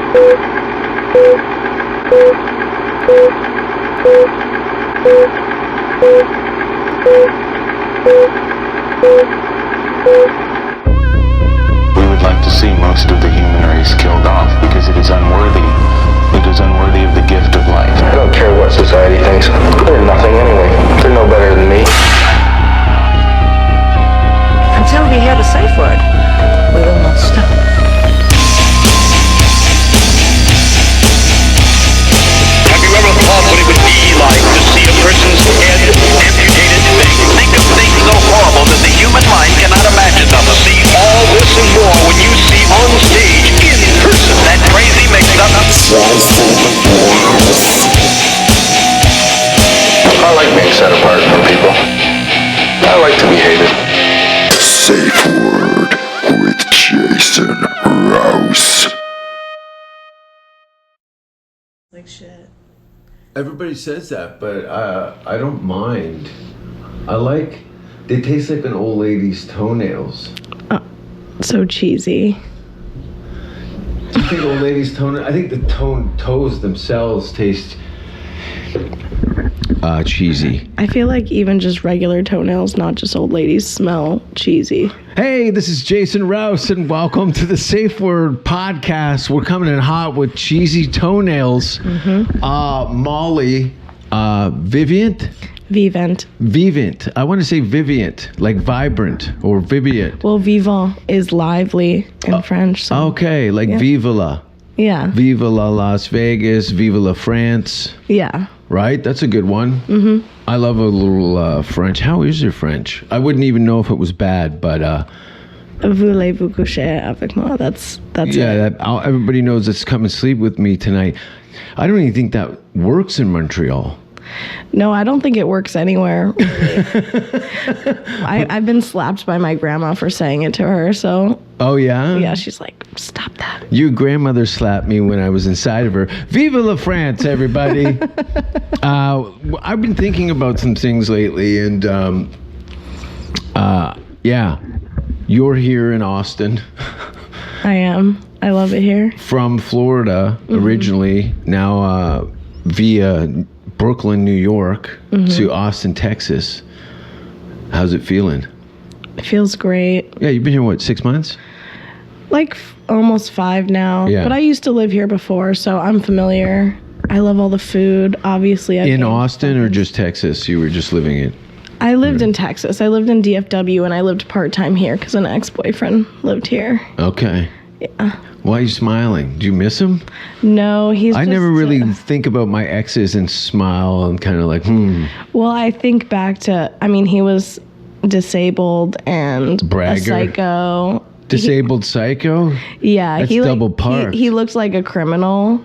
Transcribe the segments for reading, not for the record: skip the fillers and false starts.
We would like to see most of the human race killed off because it is unworthy. It is unworthy of the gift of life. I don't care what society thinks. They're nothing anyway. They're no better than me. Until we hear the safe word, we will not stop. Have you ever thought what it would be like to see a person's head amputated? Think of things so horrible that the human mind cannot imagine them. See all this and more when you see on stage, in person, that crazy mix-up. I like being set apart from people. I like to be hated. Safe Word with Jason Rouse. Like shit. Everybody says that, but I don't mind. They taste like an old lady's toenails. So cheesy. Do you think old lady's toenails? I think the toes themselves taste cheesy. I feel like even just regular toenails, not just old ladies, smell cheesy. Hey, this is Jason Rouse, and welcome to the Safe Word Podcast. We're coming in hot with cheesy toenails. Molly, Vivent? Vivent. I want to say Vivient, like vibrant or Vivient. Well, vivant is lively in French. So. Okay, like yeah. Viva la. Yeah. Viva la Las Vegas, Viva la France. Yeah. Right? That's a good one. Mm-hmm. I love a little French. How is your French? I wouldn't even know if it was bad, but... Voulez-vous coucher avec moi? That's yeah, it. Everybody knows it's come and sleep with me tonight. I don't even think that works in Montreal. No, I don't think it works anywhere. Really. I've been slapped by my grandma for saying it to her, so... Oh, yeah? Yeah, she's like, stop that. Your grandmother slapped me when I was inside of her. Viva la France, everybody! I've been thinking about some things lately, and yeah, you're here in Austin. I am. I love it here. From Florida, originally, now via Brooklyn, New York, to Austin, Texas. How's it feeling? It feels great. Yeah, you've been here, what, 6 months? Like almost 5 now. Yeah. But I used to live here before, so I'm familiar. I love all the food. Obviously, in Austin or just Texas? You were just living in? I lived in Texas. I lived in DFW, and I lived part-time here because an ex-boyfriend lived here. Okay. Yeah. Why are you smiling? Do you miss him? No, I never really think about my exes and smile and kind of like, Well, I think back to, he was disabled and Bragger. a psycho. Disabled psycho? Yeah. That's double parked. He looked like a criminal,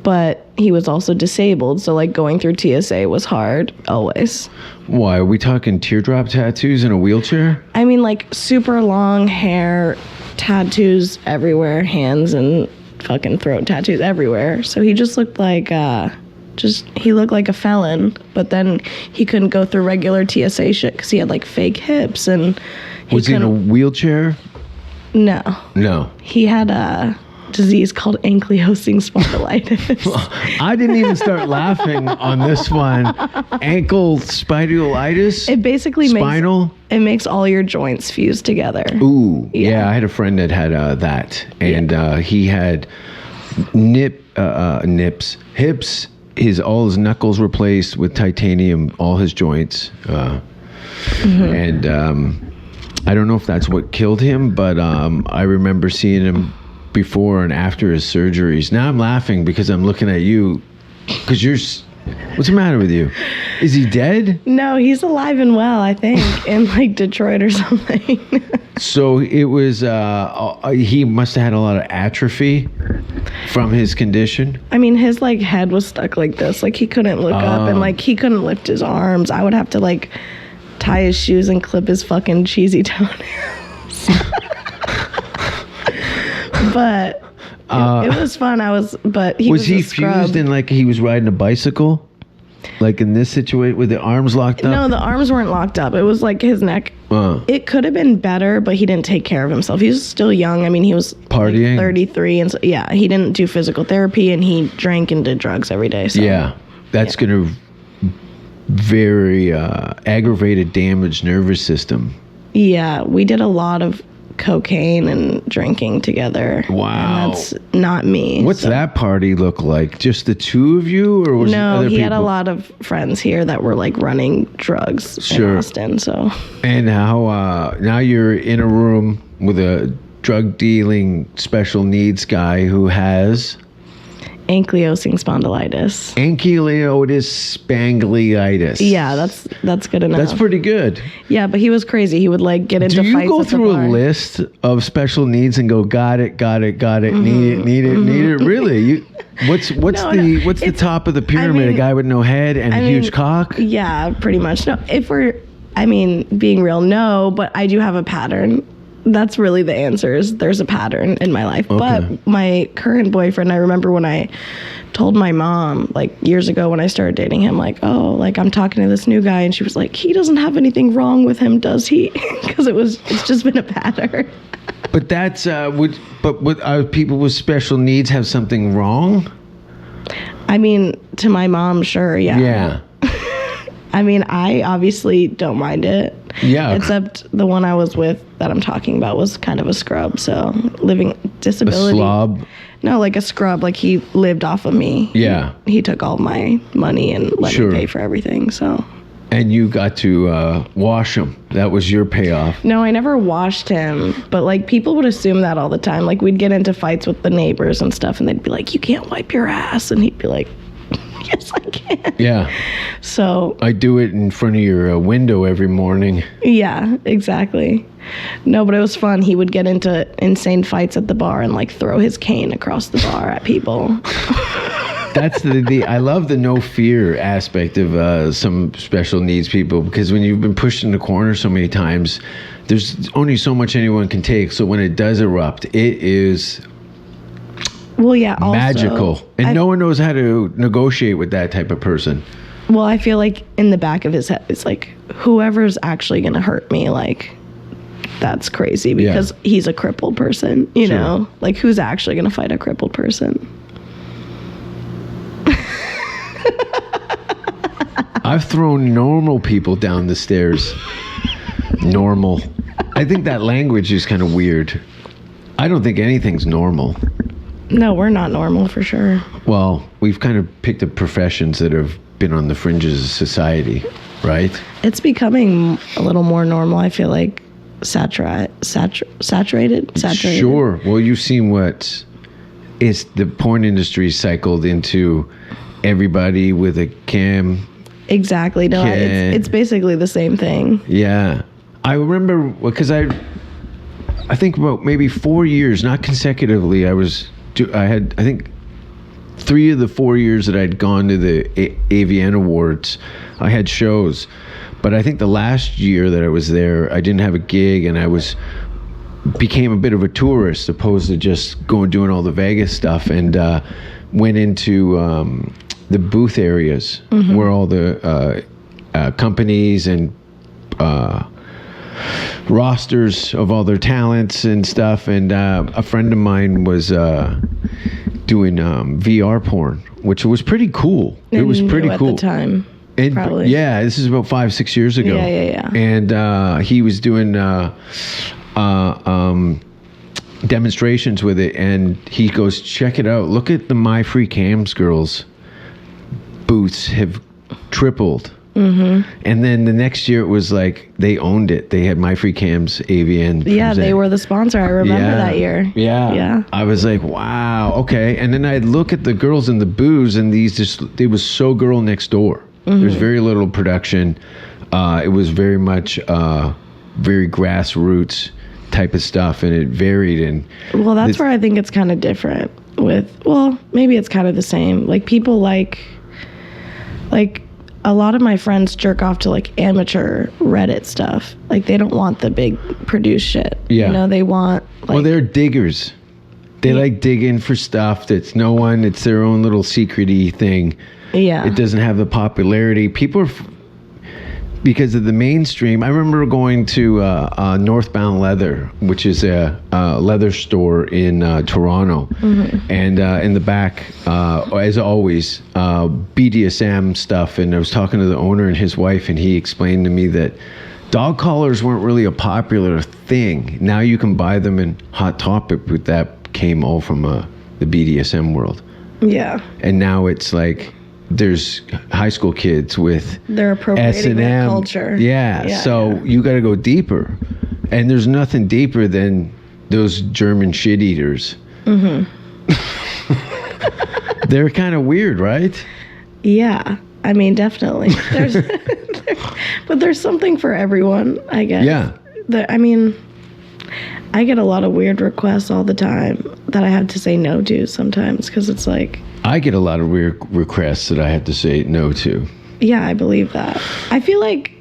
but he was also disabled. So, like, going through TSA was hard, always. Why? Are we talking teardrop tattoos in a wheelchair? Like, super long hair, tattoos everywhere, hands and fucking throat tattoos everywhere. So he just looked like he looked like a felon, but then he couldn't go through regular TSA shit because he had like fake hips and was he in a wheelchair? No. He had a disease called ankylosing spondylitis. I didn't even start laughing on this one. Ankle spondylitis? It basically spinal? makes all your joints fuse together. Ooh, yeah. I had a friend that had that, and he had hips. All his knuckles replaced with titanium, all his joints, and I don't know if that's what killed him, but I remember seeing him before and after his surgeries. Now I'm laughing because I'm looking at you, because what's the matter with you? Is he dead? No, he's alive and well, I think, in like Detroit or something. So it was, he must have had a lot of atrophy from his condition. His like head was stuck like this. Like he couldn't look up and like he couldn't lift his arms. I would have to like tie his shoes and clip his fucking cheesy toenails. But it was fun. Was he fused in like he was riding a bicycle? Like in this situation with the arms locked up? No, the arms weren't locked up. It was like his neck. It could have been better, but he didn't take care of himself. He was still young. I mean, he was Partying? like 33. And so, yeah, he didn't do physical therapy, and he drank and did drugs every day. So. Yeah. That's going to very aggravated, damaged nervous system. Yeah, we did a lot of cocaine and drinking together. Wow. And that's not me. What's that party look like? Just the two of you, or was it No, other he people? had a lot of friends here that were like running drugs in Austin. So. And how now you're in a room with a drug dealing special needs guy who has ankylosing spondylitis. Ankylosing spondylitis. Yeah, that's good enough. That's pretty good. Yeah, but he was crazy. He would like get into fights. Do you go at the through bar. a list of special needs and go, got it, Mm-hmm. need it? Really? What's the top of the pyramid? A guy with no head and a huge cock? Yeah, pretty much. No, being real, no, but I do have a pattern. That's really the answer, is there's a pattern in my life. Okay. But my current boyfriend, I remember when I told my mom, like years ago when I started dating him, like, oh, like I'm talking to this new guy, and she was like, he doesn't have anything wrong with him, does he? Because it's just been a pattern. But that's would people with special needs have something wrong? I mean, to my mom, sure, yeah. Yeah. I mean, I obviously don't mind it. Yeah. Except the one I was with that I'm talking about was kind of a scrub. So living disability. A slob? No, like a scrub. Like he lived off of me. Yeah. He took all my money and let me pay for everything. So. And you got to wash him. That was your payoff. No, I never washed him. But like people would assume that all the time. Like we'd get into fights with the neighbors and stuff, and they'd be like, "You can't wipe your ass," and he'd be like, "Yes, I can." Yeah. So I do it in front of your window every morning. yeah, exactly. No, but it was fun. He would get into insane fights at the bar and like throw his cane across the bar at people. That's I love the no fear aspect of some special needs people, because when you've been pushed in the corner so many times, there's only so much anyone can take. So when it does erupt, it is also, magical. And no one knows how to negotiate with that type of person. Well, I feel like in the back of his head, it's like, whoever's actually going to hurt me, like, that's crazy, because he's a crippled person, you know? Like, who's actually going to fight a crippled person? I've thrown normal people down the stairs. Normal. I think that language is kind of weird. I don't think anything's normal. No, we're not normal for sure. Well, we've kind of picked up professions that have been on the fringes of society, right? It's becoming a little more normal, I feel like. Saturated. Sure. Well, you've seen what is the porn industry cycled into everybody with a cam. Exactly. No, it's basically the same thing. Yeah. I remember, because I think about maybe 4 years, not consecutively, I had, I think, 3 of the 4 years that I'd gone to the AVN Awards, I had shows. But I think the last year that I was there, I didn't have a gig, and I became a bit of a tourist opposed to just doing all the Vegas stuff, and went into the booth areas where all the companies and rosters of all their talents and stuff. And a friend of mine was doing VR porn, which was pretty cool. It was pretty cool at the time. And, probably. Yeah, this is about 5-6 years ago. Yeah. And he was doing demonstrations with it, and he goes, check it out. Look at the My Free Cams girls. Booths have tripled. Mm-hmm. And then the next year it was like they owned it. They had My Free Cams AVN. Yeah, they were the sponsor. I remember that year. Yeah. I was like, wow, okay. And then I'd look at the girls in the booths, and they was so girl next door. Mm-hmm. There's very little production. It was very much very grassroots type of stuff, and it varied. And well, that's where I think it's kind of different maybe it's kind of the same. Like people like a lot of my friends jerk off to like amateur Reddit stuff. Like they don't want the big produced shit. Yeah. You know, they want like, well, they're diggers. They like dig in for stuff that's it's their own little secret-y thing. Yeah. It doesn't have the popularity. People are, because of the mainstream. I remember going to Northbound Leather, which is a leather store in Toronto. And in the back, as always, BDSM stuff. And I was talking to the owner and his wife, and he explained to me that dog collars weren't really a popular thing. Now you can buy them in Hot Topic, but that came all from the BDSM world. Yeah. And now it's like there's high school kids with they're appropriating that culture. Yeah. So you got to go deeper. And there's nothing deeper than those German shit eaters. They're kind of weird, right? Yeah. I mean, definitely. But there's something for everyone, I guess. Yeah. I mean, I get a lot of weird requests all the time that I have to say no to sometimes because it's like... I get a lot of weird requests that I have to say no to. Yeah, I believe that. I feel like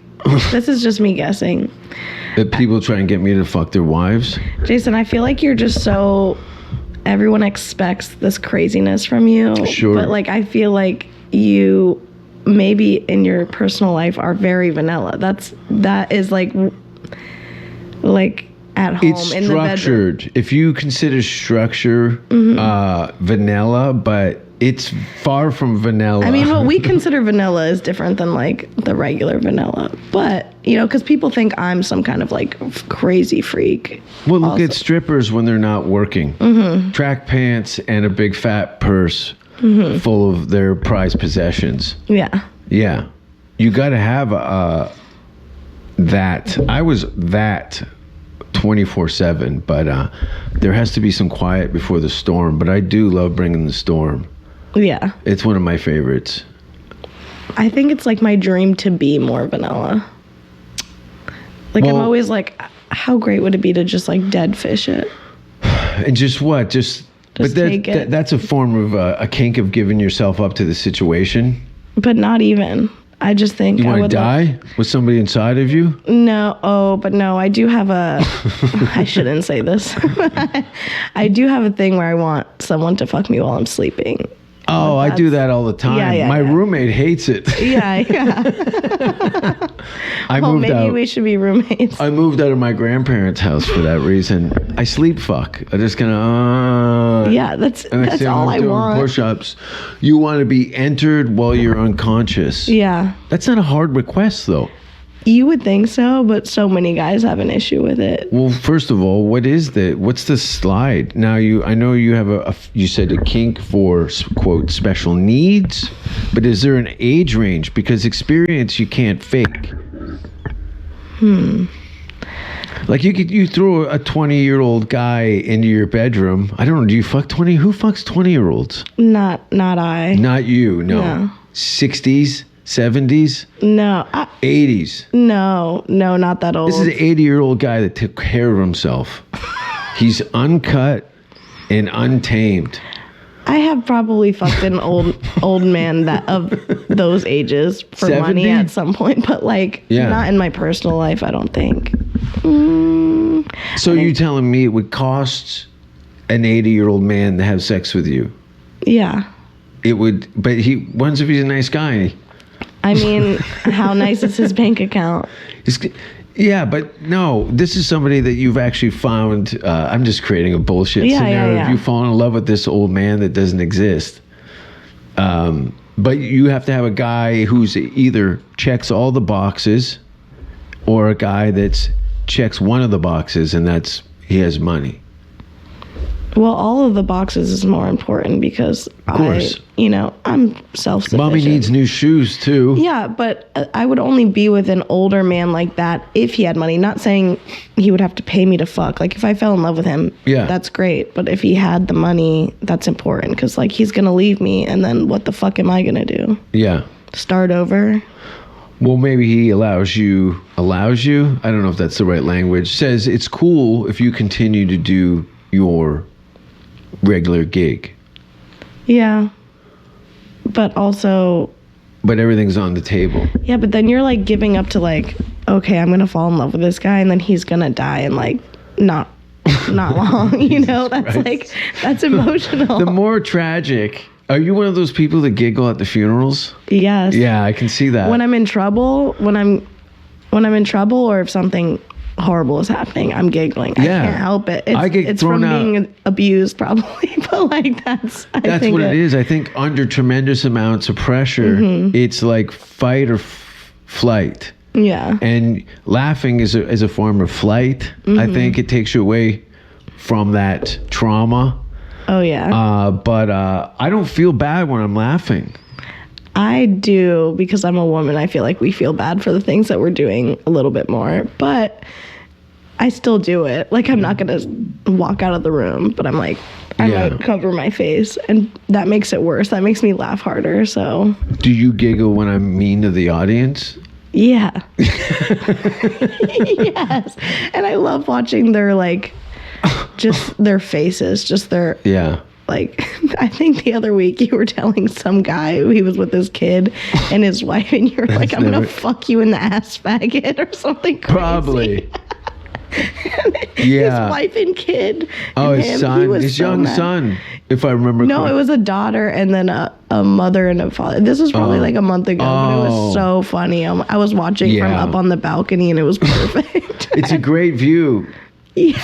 this is just me guessing. That people try and get me to fuck their wives? Jason, I feel like you're just so... Everyone expects this craziness from you. Sure. But like, I feel like you maybe in your personal life are very vanilla. That is like at home it's in the bedroom. It's structured. If you consider structure vanilla, but it's far from vanilla. I mean, what we consider vanilla is different than like the regular vanilla. But, you know, because people think I'm some kind of like crazy freak. Well, look at strippers when they're not working. Track pants and a big fat purse full of their prized possessions. Yeah. Yeah. You got to have that. I was that 24/7, but there has to be some quiet before the storm. But I do love bringing the storm. Yeah. It's one of my favorites. I think it's like my dream to be more vanilla. Like, I'm always like, how great would it be to just like dead fish it? And just what? Just but take it. That's a form of a kink of giving yourself up to the situation. But not even. I just think you I want to would die with somebody inside of you. No, but no, I do have a. I shouldn't say this. I do have a thing where I want someone to fuck me while I'm sleeping. Oh, I do that all the time. My roommate hates it. Yeah. Maybe we should be roommates. I moved out of my grandparents' house for that reason. I sleep fuck. I just kind of. Yeah, that's all I want. Push-ups. You want to be entered while you're unconscious. Yeah. That's not a hard request, though. You would think so, but so many guys have an issue with it. Well, first of all, what's the slide? Now, I know you have you said a kink for, quote, special needs, but is there an age range? Because experience you can't fake. Like you throw a 20-year-old guy into your bedroom. I don't know, do you fuck 20? Who fucks 20-year-olds? Not I. Not you, no. 60s? 70s? No. 80s? No, not that old. This is an 80-year-old guy that took care of himself. He's uncut and untamed. I have probably fucked an old man that of those ages for 70? money at some point, but like not in my personal life, I don't think. So you're telling me it would cost an 80-year-old man to have sex with you? Yeah. It would, but what's if he's a nice guy? I mean, how nice is his bank account? Yeah, but no, this is somebody that you've actually found. I'm just creating a bullshit scenario. Yeah. If you fall in love with this old man that doesn't exist. But you have to have a guy who's either checks all the boxes or a guy that checks one of the boxes, and he has money. Well, all of the boxes is more important because I'm self-sufficient. Mommy needs new shoes too. Yeah, but I would only be with an older man like that if he had money. Not saying he would have to pay me to fuck. Like if I fell in love with him, that's great. But if he had the money, that's important because like he's gonna leave me, and then what the fuck am I gonna do? Yeah, start over. Well, maybe he allows you. I don't know if that's the right language. Says it's cool if you continue to do your regular gig. Yeah. But everything's on the table. Yeah, but then you're like giving up to like, okay, I'm gonna fall in love with this guy and then he's gonna die in like not not long. You know, that's like, that's emotional. The more tragic. Are you one of those people that giggle at the funerals? Yes. Yeah, I can see that. When I'm in trouble, when I'm in trouble, or if something horrible is happening, I'm giggling. I can't help it. It's thrown from out. Being abused, probably, but like that's what it is. I think under tremendous amounts of pressure, it's like fight or flight. Yeah. And laughing is a form of flight. I think it takes you away from that trauma. Oh yeah. But I don't feel bad when I'm laughing. I do, because I'm a woman. I feel like we feel bad for the things that we're doing a little bit more, but I still do it. Like, I'm not gonna walk out of the room, but I'm like, I might cover my face, and that makes it worse. That makes me laugh harder. So, do you giggle when I'm mean to the audience? Yeah. Yes. And I love watching their, like, just their faces, just their like, I think the other week you were telling some guy he was with his kid and his wife, and you're like, I'm gonna fuck you in the ass, faggot, or something crazy. Probably. His wife and kid. Oh, and his son, his young son, if I remember No, correctly. it was a daughter and then a mother and a father. This was probably like a month ago, but it was so funny. I was watching from up on the balcony, and it was perfect. It's a great view.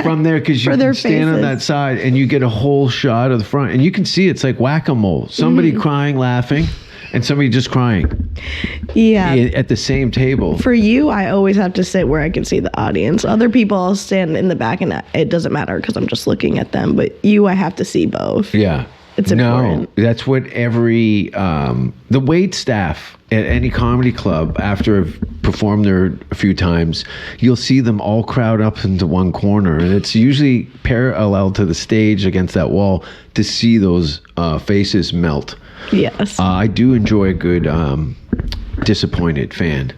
From there, because you can stand on that side and you get a whole shot of the front, and you can see it's like whack-a-mole. Somebody crying, laughing, and somebody just crying. Yeah. At the same table. For you, I always have to sit where I can see the audience. Other people, I'll stand in the back, and it doesn't matter because I'm just looking at them. But you, I have to see both. Yeah. It's important. No, that's what every the wait staff at any comedy club, after I've performed there a few times, you'll see them all crowd up into one corner, and it's usually parallel to the stage against that wall to see those faces melt. Yes. I do enjoy a good disappointed fan.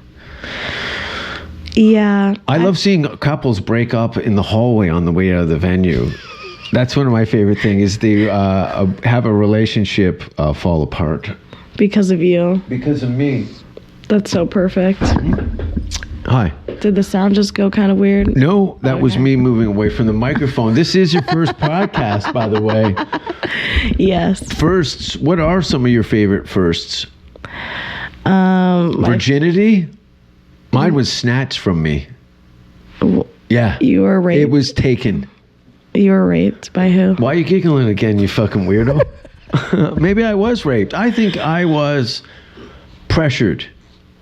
Yeah. I love seeing couples break up in the hallway on the way out of the venue. That's one of my favorite things, is they have a relationship fall apart. Because of you. Because of me. That's so perfect. Hi. Did the sound just go kind of weird? No, that was me moving away from the microphone. This is your first podcast, by the way. Yes. Firsts. What are some of your favorite firsts? Virginity? Mine was snatched from me. Yeah. You were raped. It was taken. You were raped by who? Why are you giggling again, you fucking weirdo? Maybe I was raped. I think I was pressured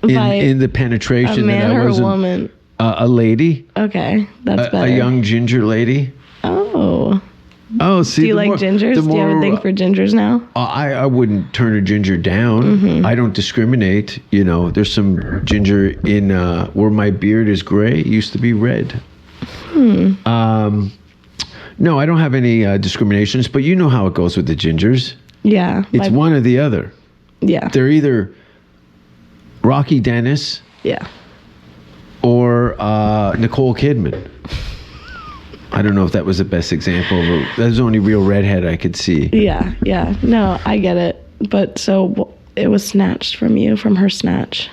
in the penetration. A man that I or wasn't, a woman? A lady. Okay, that's better. A young ginger lady. Oh. Oh, see. Do you like gingers? Do you have a thing for gingers now? I wouldn't turn a ginger down. I don't discriminate. You know, there's some ginger in where my beard is gray. It used to be red. No, I don't have any discriminations, but you know how it goes with the gingers. Yeah. It's one or the other. Yeah. They're either Rocky Dennis. Yeah. Or Nicole Kidman. I don't know if that was the best example, but that was the only real redhead I could see. Yeah, yeah. No, I get it. But so it was snatched from you, from her snatch.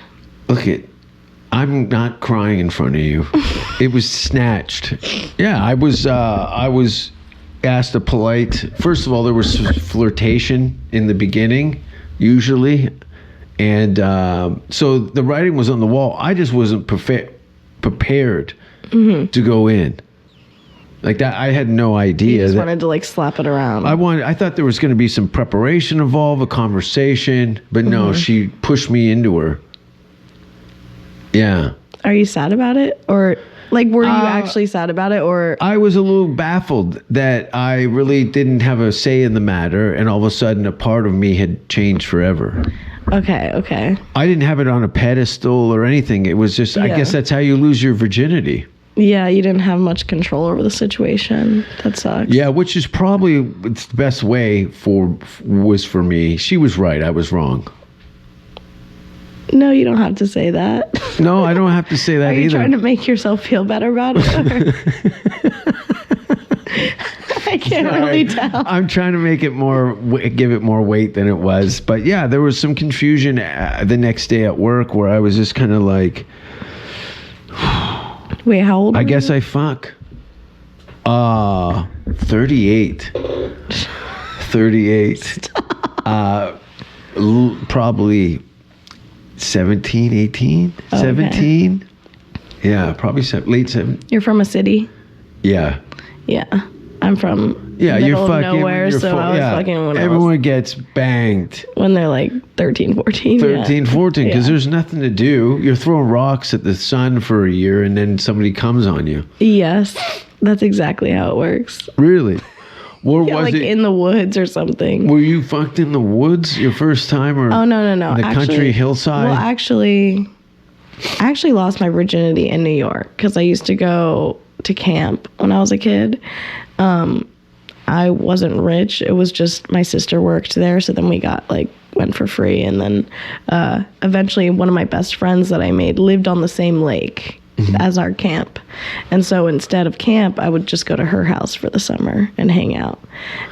Look I'm not crying in front of you. It was snatched. Yeah, I was asked a polite. First of all, there was flirtation in the beginning, usually, and so the writing was on the wall. I just wasn't prepared to go in. Like that, I had no idea. You just wanted to like slap it around. I thought there was going to be some preparation involved, a conversation, but no, she pushed me into her. Yeah. Are you sad about it? Or like, were you actually sad about it? Or I was a little baffled that I really didn't have a say in the matter, and all of a sudden a part of me had changed forever. Okay. I didn't have it on a pedestal or anything. It was just, I guess that's how you lose your virginity. Yeah, you didn't have much control over the situation. That sucks. Yeah, which is probably it's the best way was for me. She was right. I was wrong. No, you don't have to say that. No, I don't have to say that either. Are you trying to make yourself feel better about it? I can't really tell. I'm trying to make it give it more weight than it was. But yeah, there was some confusion the next day at work where I was just kind of like, wait, how old? I guess I fuck. 38. 38. Probably 17, 18, Oh, okay. 17. Yeah, probably late 7. You're from a city? Yeah. Yeah. I'm from Yeah, middle you're of fucking. nowhere, so I was fucking when everyone gets banged. when they're like 13, 14. 13, 14, because Yeah. there's nothing to do. You're throwing rocks at the sun for a year, and then somebody comes on you. Yes, that's exactly how it works. Really? Or Yeah, was like it? in the woods or something. Were you fucked in the woods your first time, or? Oh, no. In the country hillside. Well, I actually lost my virginity in New York because I used to go to camp when I was a kid. I wasn't rich. It was just my sister worked there, so then we went for free, and then eventually one of my best friends that I made lived on the same lake as our camp, and so instead of camp, I would just go to her house for the summer and hang out.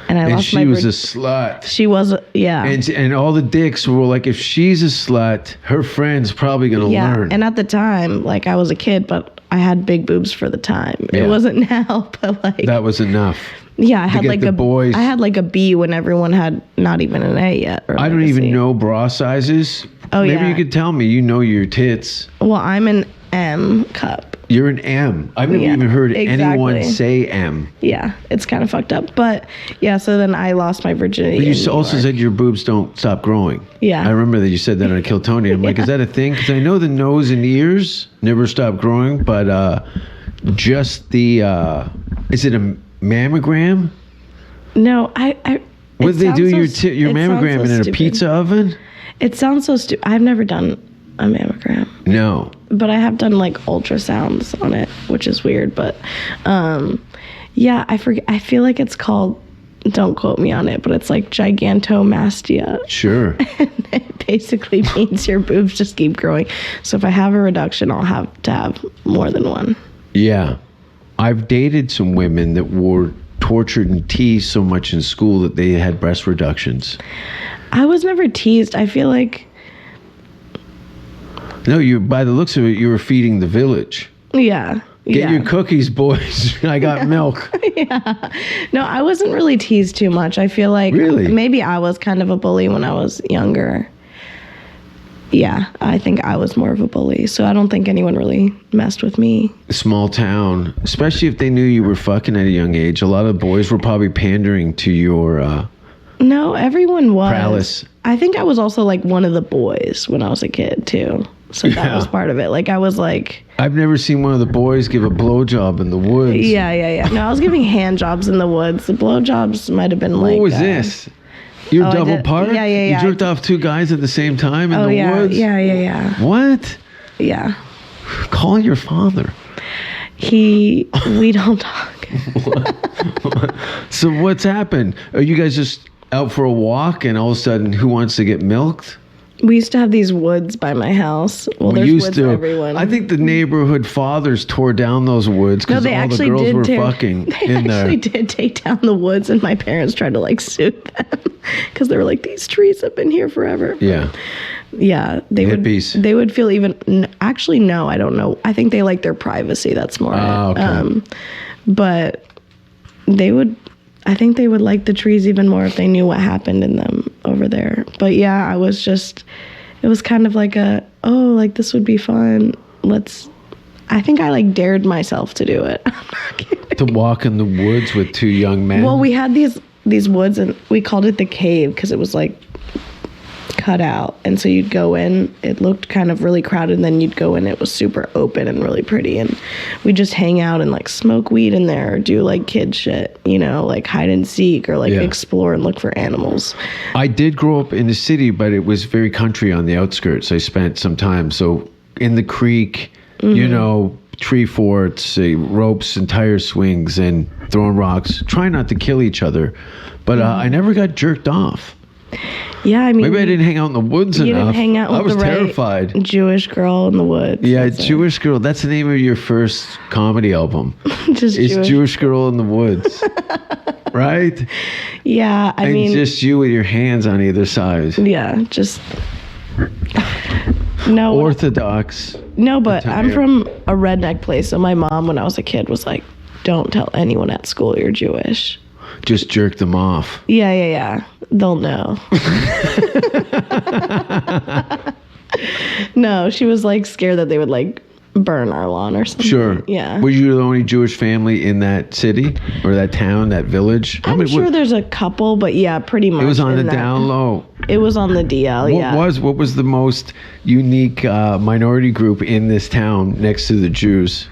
And and lost she my was a slut. she was, yeah. And all the dicks were like, if she's a slut, her friend's probably gonna Yeah, learn. and at the time, I was a kid, but I had big boobs for the time. Yeah. It wasn't now, but that was enough. yeah, I had get the boys. I had a B when everyone had not even an A yet. Or I don't a even C. know bra sizes. Oh, Maybe yeah. you could tell me. You know your tits. Well, I'm an M cup. You're an M. I've never Yeah, even heard anyone exactly. say M. Yeah, it's kind of fucked up, but yeah. So then I lost my virginity. But in you New also York. said your boobs don't stop growing. Yeah. I remember that you said that on Kill Tony. I'm like, is that a thing? Because I know the nose and ears never stop growing, but just the, is it a mammogram? No, I What do they do your it sounds mammogram so in a stupid. pizza oven? It sounds so stupid. I've never done a mammogram. No. But I have done ultrasounds on it, which is weird. But yeah, I forget. I feel like it's called. Don't quote me on it, but it's gigantomastia. Sure. It basically means your boobs just keep growing. So if I have a reduction, I'll have to have more than one. Yeah. I've dated some women that were tortured and teased so much in school that they had breast reductions. I was never teased. I feel like. No, you. By the looks of it, you were feeding the village. Yeah. Get your cookies, boys. I got milk. No, I wasn't really teased too much. I feel like Really? maybe I was kind of a bully when I was younger. Yeah, I think I was more of a bully. So I don't think anyone really messed with me. Small town, especially if they knew you were fucking at a young age. A lot of boys were probably pandering to your No, everyone was. prowess. I think I was also one of the boys when I was a kid too. So that Yeah. was part of it. I was I've never seen one of the boys give a blowjob in the woods. yeah. No, I was giving hand jobs in the woods. The blowjobs might have been What was this? You're Oh, I double did- part? yeah. You jerked off two guys at the same time in Oh the yeah, woods? yeah. What? Yeah. Call your father. We don't talk. So what's happened? Are you guys just out for a walk and all of a sudden who wants to get milked? We used to have these woods by my house. Well, there's woods for everyone. I think the neighborhood fathers tore down those woods No, because they all the actually girls did were tear. fucking They in actually there. did take down the woods, and my parents tried to sue them because they were like, "These trees have been here forever." Yeah. Yeah, they Hippies. would. They would feel even. Actually, no, I don't know. I think they like their privacy. That's more. Ah, it. okay. But they would. I think they would like the trees even more if they knew what happened in them over there. But yeah, I was just. It was kind of this would be fun. I think I dared myself to do it. I'm not kidding. To walk in the woods with two young men. Well, we had these woods, and we called it the cave because it was cut out, and so you'd go in. It looked kind of really crowded, and then you'd go in. It was super open and really pretty, and we'd just hang out and smoke weed in there, or do kid shit, hide and seek, or Yeah. explore and look for animals. I did grow up in the city, but it was very country on the outskirts. I spent some time. So in the creek, tree forts, ropes and tire swings and throwing rocks. Try not to kill each other. But I never got jerked off. Yeah, I mean, Maybe I didn't hang out in the woods you enough. didn't hang out with I was the right terrified. Jewish girl in the woods. Yeah, That's it. Jewish Girl. That's the name of your first comedy album. Just It's Jewish. Jewish Girl in the Woods. Right? Yeah, I And mean, just you with your hands on either side. yeah, just no. Orthodox. No, but I'm Attire. from a redneck place, so my mom, when I was a kid, was like, don't tell anyone at school you're Jewish. Just jerk them off. Yeah. They'll know. No, she was like scared that they would like burn our lawn or something. Sure. Yeah. Were you the only Jewish family in that city or that town, that village? I'm sure there's a couple, but yeah, pretty much. It was on the in that. down low. It was on the DL, yeah. What was the most unique minority group in this town next to the Jews?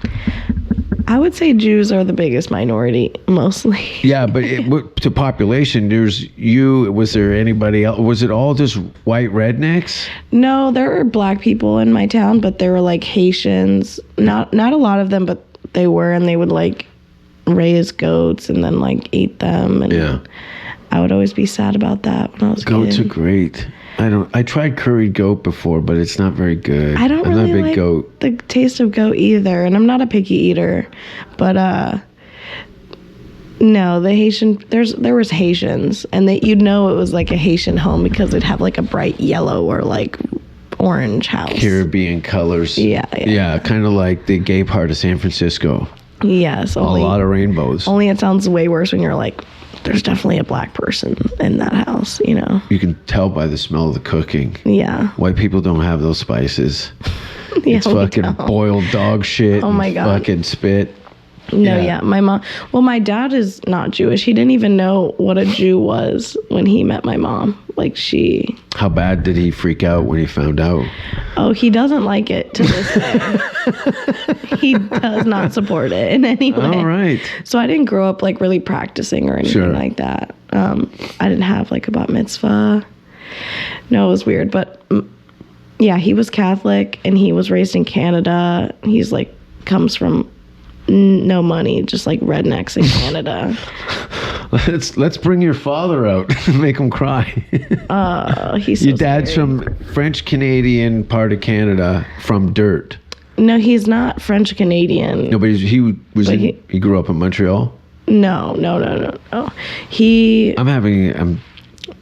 I would say Jews are the biggest minority, mostly. Yeah, but to population, was there anybody else? Was it all just white rednecks? No, there were black people in my town, but there were like Haitians. Not a lot of them, but they were, and they would like raise goats and then like eat them. And yeah. I would always be sad about that when I was a Goats kid. are great. I tried curried goat before, but it's not very good. I don't I'm really not a big like goat. the taste of goat either, and I'm not a picky eater. But no, the Haitian there was Haitians, and you'd know it was like a Haitian home because it'd have like a bright yellow or like orange house. Caribbean colors. Yeah. Yeah, kind of like the gay part of San Francisco. Yes, A lot of rainbows. Only it sounds way worse when you're like, there's definitely a black person in that house, you know? You can tell by the smell of the cooking. Yeah. White people don't have those spices. Yeah, It's we fucking don't. boiled dog shit. Oh my and God. Fucking spit. No, Yeah. yeah. My mom, well, my dad is not Jewish. He didn't even know what a Jew was when he met my mom. Like How bad did he freak out when he found out? Oh, he doesn't like it to this day. He does not support it in any way. All right. So I didn't grow up like really practicing or anything like that. I didn't have like a bat mitzvah. No, it was weird. But yeah, he was Catholic and he was raised in Canada. He's like, comes from no money, just like rednecks in Canada. Let's bring your father out and make him cry. He's so Your dad's scary. from French Canadian part of Canada, from dirt. No, he's not French Canadian. No, but he grew up in Montreal. No. I'm having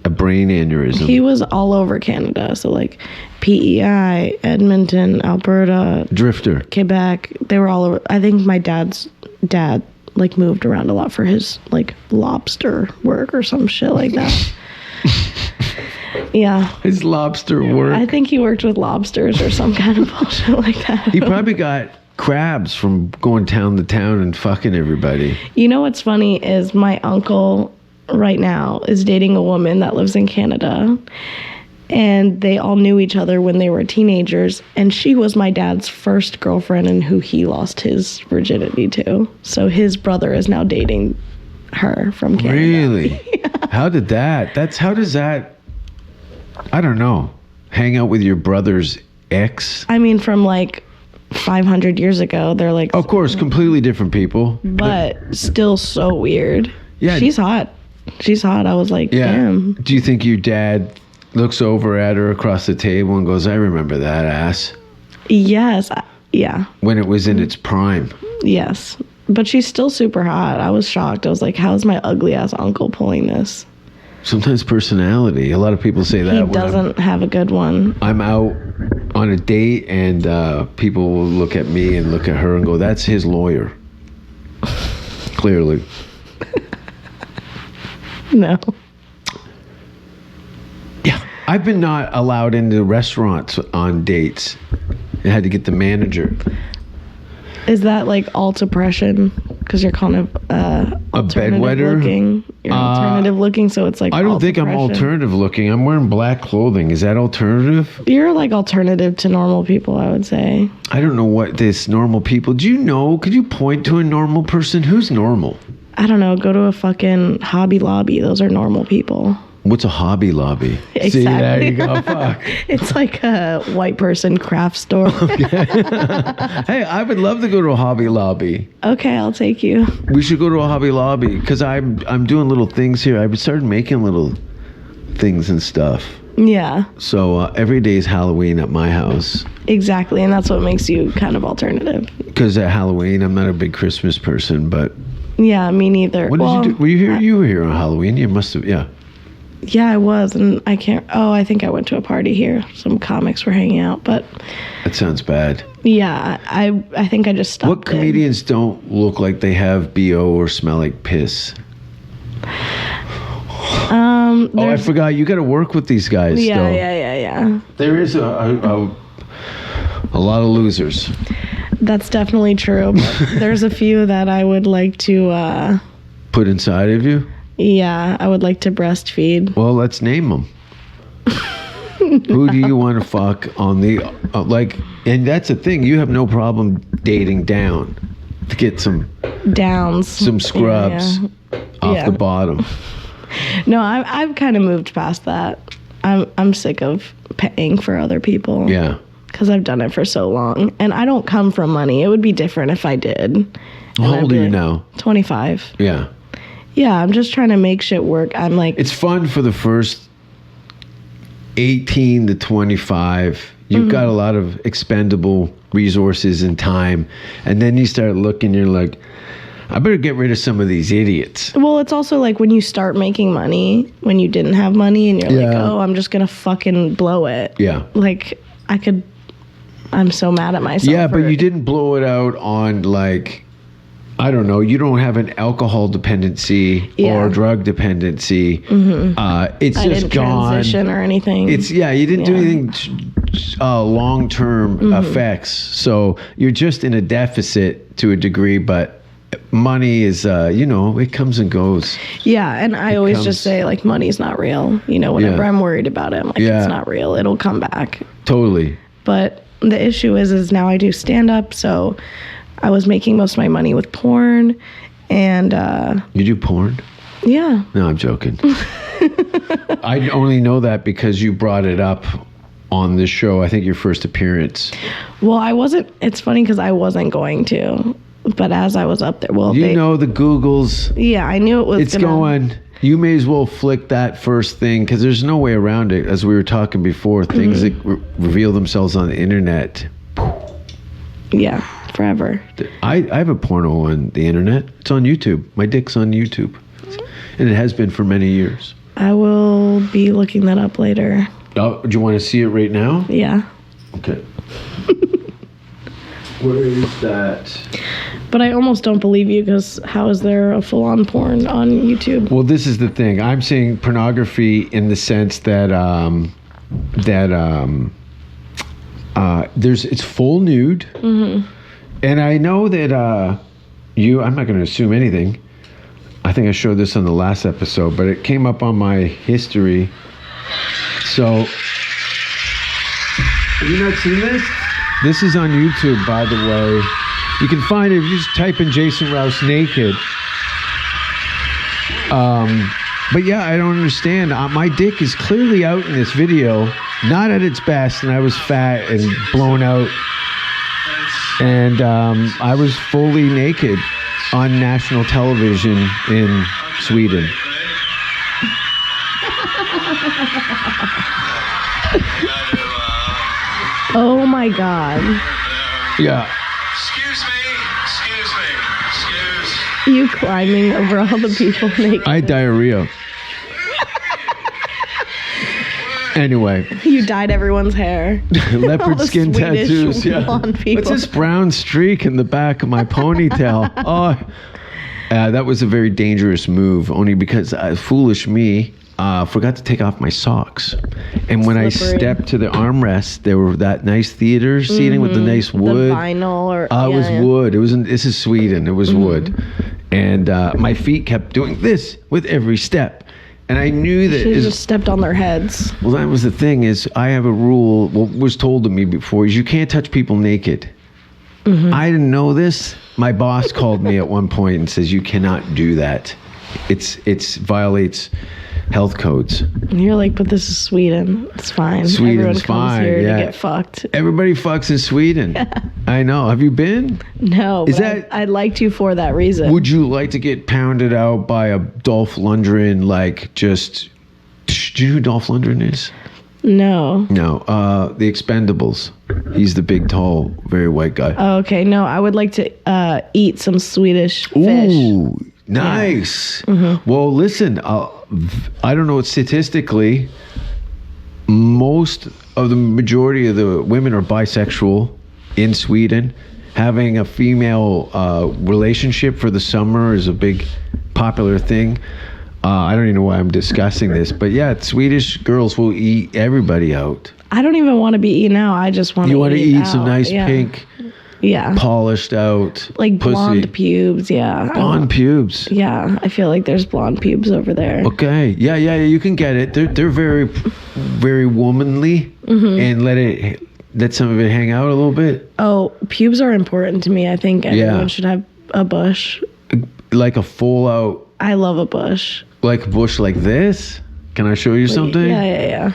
a brain aneurysm. He was all over Canada. So like PEI, Edmonton, Alberta, Drifter. Quebec. They were all over. I think my dad's dad like moved around a lot for his like lobster work or some shit like that. Yeah. His lobster work. I think he worked with lobsters or some kind of bullshit like that. He probably got crabs from going town to town and fucking everybody. You know what's funny is my uncle right now is dating a woman that lives in Canada, and they all knew each other when they were teenagers, and she was my dad's first girlfriend and who he lost his virginity to. So his brother is now dating her from Canada. Really? Yeah. How does that I don't know, hang out with your brother's ex? I mean, from like 500 years ago, they're like, Of course, completely different people. but still so weird. Yeah. She's hot. I was like, Yeah. damn. Do you think your dad looks over at her across the table and goes, I remember that ass? Yes. Yeah. When it was in its prime. Yes. But she's still super hot. I was shocked. I was like, how's my ugly ass uncle pulling this? Sometimes personality. A lot of people say that. He when doesn't have a good one. I'm out on a date and people will look at me and look at her and go, that's his lawyer. Clearly. No. Yeah. I've been not allowed into restaurants on dates. I had to get the manager. Is that like alt oppression? Because you're kind of alternative bedwetter? looking. You're alternative looking, so it's like I don't think I'm alt-oppression. alternative looking. I'm wearing black clothing. Is that alternative? You're like alternative to normal people, I would say. I don't know what this normal people. Do you know? Could you point to a normal person? Who's normal? I don't know. Go to a fucking Hobby Lobby. Those are normal people. What's a Hobby Lobby? Exactly. See, there you go. Fuck. It's like a white person craft store. Hey, I would love to go to a Hobby Lobby. Okay, I'll take you. We should go to a Hobby Lobby because I'm doing little things here. I've started making little things and stuff. Yeah, So every day is Halloween at my house. exactly. And that's what makes you kind of alternative. Because at Halloween, I'm not a big Christmas person, but Yeah, me neither. what did you do? Were you here? You were here on Halloween. You must have, yeah. Yeah, I was, and I can't. Oh, I think I went to a party here. Some comics were hanging out, but That sounds bad. yeah, I think I just stopped. What comedians don't look like they have BO or smell like piss? Oh, I forgot. You got to work with these guys. Yeah, still. yeah. There is a lot of losers. That's definitely true. But there's a few that I would like to. Put inside of you? Yeah, I would like to breastfeed. Well, let's name them. Who do you want to fuck on the and that's the thing, you have no problem dating down to get some Downs. some scrubs off Yeah. the bottom. No, I've kind of moved past that. I'm sick of paying for other people. Yeah. Because I've done it for so long, and I don't come from money. It would be different if I did. How old are you now? 25. Yeah. Yeah, I'm just trying to make shit work. I'm like, It's fun for the first 18 to 25. You've got a lot of expendable resources and time. And then you start looking, you're like, I better get rid of some of these idiots. well, it's also like when you start making money, when you didn't have money, and you're like, Yeah. oh, I'm just going to fucking blow it. Yeah. Like, I'm so mad at myself. Yeah, but for- you didn't blow it out on like, I don't know, you don't have an alcohol dependency or Yeah. drug dependency. It's I just didn't gone. transition or anything. You didn't do Yeah. anything long-term effects. So you're just in a deficit to a degree, but money is, it comes and goes. Yeah, and I always comes- just say, like, money's not real. Whenever Yeah. I'm worried about it, I'm like, Yeah. it's not real. It'll come back. Totally. But the issue is now I do stand-up, so I was making most of my money with porn, and, You do porn? yeah. No, I'm joking. I only know that because you brought it up on this show. I think your first appearance. Well, it's funny because I wasn't going to, but as I was up there, The Googles. yeah, I knew it was It's going. You may as well flick that first thing because there's no way around it. As we were talking before, things that reveal themselves on the internet. Yeah, forever. I have a porno on the internet. It's on YouTube. My dick's on YouTube. And it has been for many years. I will be looking that up later. Oh, do you want to see it right now? Yeah. Okay. Where is that? But I almost don't believe you because how is there a full-on porn on YouTube? Well, this is the thing. I'm saying pornography in the sense that it's full nude, and I know that I'm not going to assume anything. I think I showed this on the last episode, but it came up on my history. So, have you not seen this? This is on YouTube, by the way. You can find it if you just type in Jason Rouse naked. But yeah, I don't understand. My dick is clearly out in this video, not at its best, and I was fat and blown out. And I was fully naked on national television in Sweden. Oh my god. Yeah. Excuse me. You climbing over all the people naked. I had diarrhea. Anyway, You dyed everyone's hair. All leopard the skin Swedish tattoos. Yeah. blonde people. What's this brown streak in the back of my ponytail? That was a very dangerous move. Only because foolish me forgot to take off my socks, and when I Slippery. stepped to the armrest, there were that nice theater seating with the nice wood. The vinyl or It was wood. It wasn't. This is Sweden. It was wood, and my feet kept doing this with every step. And I knew that Should have just stepped on their heads. well, that was the thing is I have a rule, what was told to me before is you can't touch people naked. I didn't know this. My boss called me at one point and says, you cannot do that. It's violates health codes. And you're like, but this is Sweden. It's fine. Sweden's Everyone comes fine, here yeah. to get fucked. Everybody fucks in Sweden. I know. Have you been? No, Is but that- I'd like to for that reason. Would you like to get pounded out by a Dolph Lundgren, like just... Do you know who Dolph Lundgren is? No. No. The Expendables. He's the big, tall, very white guy. Oh, okay, no, I would like to eat some Swedish fish. Ooh, Nice. Well, listen, I don't know, statistically, most of the majority of the women are bisexual in Sweden. Having a female relationship for the summer is a big popular thing. I don't even know why I'm discussing this, but yeah, Swedish girls will eat everybody out. I don't even want to be eaten out. I just want to eat. You want to eat out. some nice pink, polished out, like pussy. blonde pubes. Yeah, Blonde pubes. Yeah, I feel like there's blonde pubes over there. Okay, yeah, you can get it. They're very, very womanly, and let some of it hang out a little bit. Oh, pubes are important to me. I think everyone should have a bush. Like a full out. I love a bush. Like a bush like this? Can I show you something? Yeah.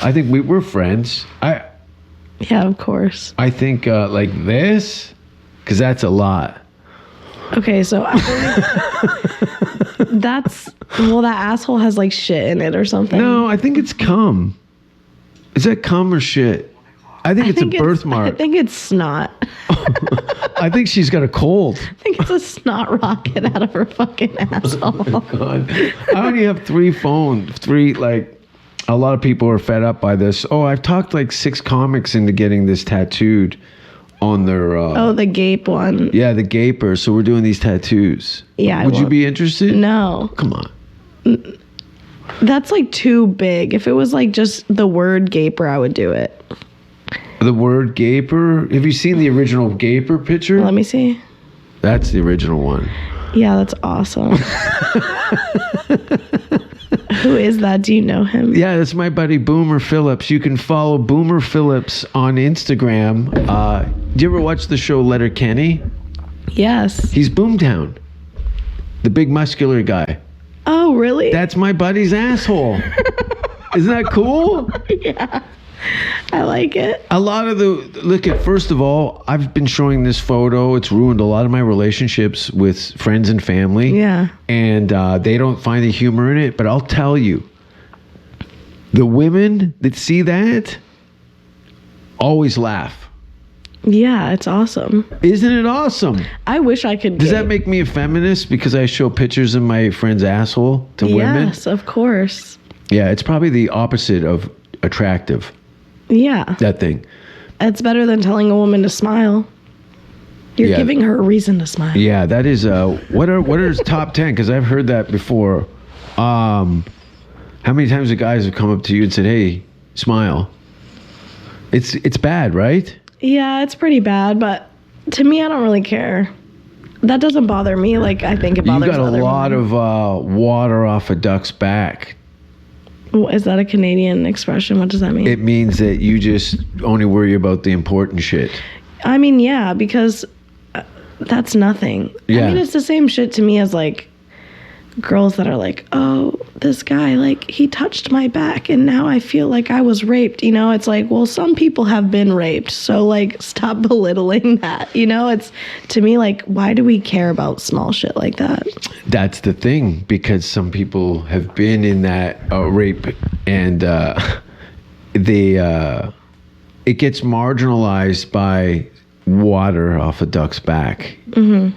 I think we're friends. Yeah, of course. I think like this, because that's a lot. Okay, so I believe that asshole has like shit in it or something. No, I think it's cum. Is that cum or shit? I think it's a birthmark. I think it's snot. I think she's got a cold. I think it's a snot rocket out of her fucking asshole. Oh God. I only have 3 phones. A lot of people are fed up by this. Oh, I've talked like 6 comics into getting this tattooed on their... the gape one. Yeah, the gaper. So we're doing these tattoos. Yeah, Would you be interested? No. Come on. That's like too big. If it was like just the word gaper, I would do it. The word gaper? Have you seen the original gaper picture? Let me see. That's the original one. Yeah, that's awesome. Who is that? Do you know him? Yeah, that's my buddy Boomer Phillips. You can follow Boomer Phillips on Instagram. Do you ever watch the show Letterkenny? Yes. He's Boomtown. The big muscular guy. Oh, really? That's my buddy's asshole. Isn't that cool? Yeah. I like it. A lot of first of all, I've been showing this photo. It's ruined a lot of my relationships with friends and family. Yeah. And they don't find the humor in it. But I'll tell you, the women that see that always laugh. Yeah, it's awesome. Isn't it awesome? I wish I could. Does that make me a feminist because I show pictures of my friend's asshole to women? Yes, of course. Yeah, it's probably the opposite of attractive. Yeah. That thing. It's better than telling a woman to smile. You're giving her a reason to smile. Yeah, that is what are his top 10? Because I've heard that before. How many times the guys have come up to you and said, "Hey, smile"? It's bad, right? Yeah, it's pretty bad, but to me, I don't really care. That doesn't bother me. Like I think it bothers other women. You got a lot of water off a duck's back. Is that a Canadian expression? What does that mean? It means that you just only worry about the important shit. I mean, yeah, because that's nothing. Yeah. I mean, it's the same shit to me as like girls that are like, oh, this guy, like he touched my back and now I feel like I was raped. You know, it's like, well, some people have been raped. So like stop belittling that. You know, it's to me like, why do we care about small shit like that? That's the thing, because some people have been in that rape and it gets marginalized by water off a duck's back. Mm-hmm.